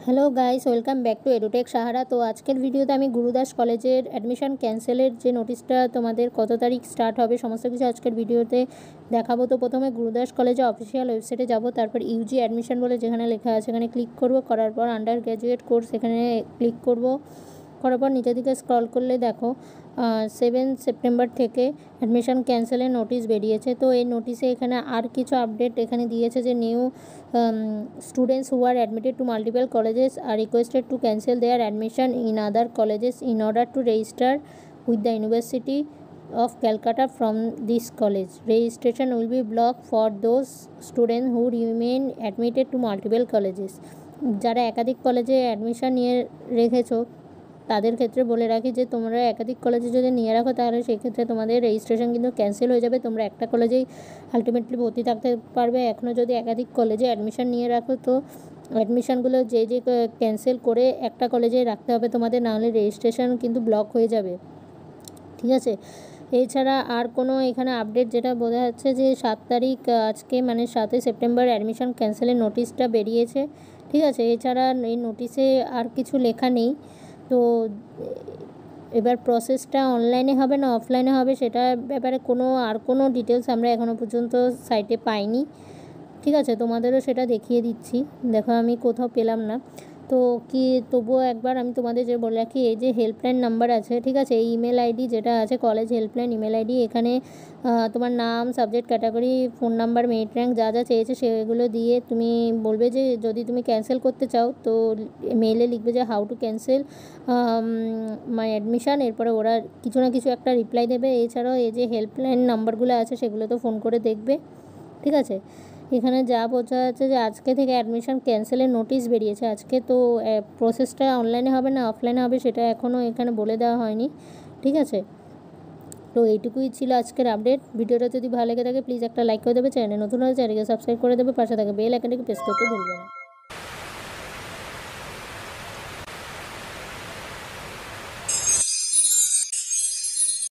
Hello guys, welcome back to Edutech Sahara. তো আজকের ভিডিওতে আমি গুরুদাস কলেজের অ্যাডমিশন ক্যান্সেলের যে নোটিশটা তোমাদের কত তারিখ স্টার্ট হবে সমস্ত কিছু আজকের ভিডিওতে দেখাবো। তো প্রথমে গুরুদাস কলেজে অফিসিয়াল ওয়েবসাইটে যাব, তারপর ইউজি অ্যাডমিশন বলে যেখানে লেখা আছে সেখানে ক্লিক করব। করার পর আন্ডার গ্র্যাজুয়েট কোর্স এখানে ক্লিক করব। করার পর নিচের দিকে স্ক্রল করলে দেখো 7 সেপ্টেম্বর থেকে অ্যাডমিশন ক্যান্সেলের নোটিশ বেরিয়েছে। তো এই নোটিশে এখানে আর কিছু আপডেট এখানে দিয়েছে যে new students who are admitted to multiple colleges are requested to cancel their admission in other colleges in order to register with the University of Calcutta from this college. Registration will be blocked for those students who remain admitted to multiple colleges. যারা একাধিক কলেজে admission নিয়ে রেখেছো তাদের ক্ষেত্রে বলে রাখি যে তোমরা একাধিক কলেজে যদি নিয়ে রাখো তাহলে সেই ক্ষেত্রে তোমাদের রেজিস্ট্রেশন কিন্তু ক্যান্সেল হয়ে যাবে। তোমরা একটা কলেজেই আলটিমেটলি ভর্তি থাকতে পারবে। এখনও যদি একাধিক কলেজে অ্যাডমিশন নিয়ে রাখো তো অ্যাডমিশনগুলো যে ক্যান্সেল করে একটা কলেজেই রাখতে হবে তোমাদের, নাহলে রেজিস্ট্রেশন কিন্তু ব্লক হয়ে যাবে। ঠিক আছে, এছাড়া আর কোনো এখানে আপডেট যেটা বোঝা যাচ্ছে যে 7 তারিখ আজকে মানে 7 সেপ্টেম্বর অ্যাডমিশন ক্যান্সেলের নোটিশটা বেরিয়েছে। ঠিক আছে, এছাড়া এই নোটিশে আর কিছু লেখা নেই। তো এবার প্রসেসটা অনলাইনে হবে না অফলাইনে হবে সেটার ব্যাপারে কোনো ডিটেলস আমরা এখনও পর্যন্ত সাইটে পাইনি। ঠিক আছে, তোমাদেরও সেটা দেখিয়ে দিচ্ছি। দেখো আমি কোথাও পেলাম না। তো তবুও একবার আমি তোমাদের যে বলে রাখি, এই যে হেল্পলাইন নাম্বার আছে, ঠিক আছে, এই ইমেল আইডি যেটা আছে কলেজ হেল্পলাইন ইমেল আইডি, এখানে তোমার নাম, subject category, phone number, merit rank যা যা চেয়েছে সেগুলো দিয়ে তুমি বলবে যে যদি তুমি ক্যান্সেল করতে চাও তো মেইলে লিখবে যে how to cancel my admission. এরপরে ওরা কিছু না কিছু একটা রিপ্লাই দেবে। এছাড়াও এই যে হেল্পলাইন নাম্বারগুলো আছে সেগুলো তো ফোন করে দেখবে। ঠিক আছে, এখানে যা বোঝা যাচ্ছে যে আজকে থেকে অ্যাডমিশন ক্যান্সেলের নোটিশ বেরিয়েছে আজকে। তো প্রসেসটা অনলাইনে হবে না অফলাইনে হবে সেটা এখনও এখানে বলে দেওয়া হয়নি। ঠিক আছে, তো এইটুকুই ছিল আজকের আপডেট। ভিডিওটা যদি ভালো লেগে থাকে প্লিজ একটা লাইক করে দেবে, চ্যানেলে নতুন হলে চ্যানেলকে সাবস্ক্রাইব করে দেবে, পাশে থাকে বেল আইকনটাকে প্রেস করতে ভুলবে না।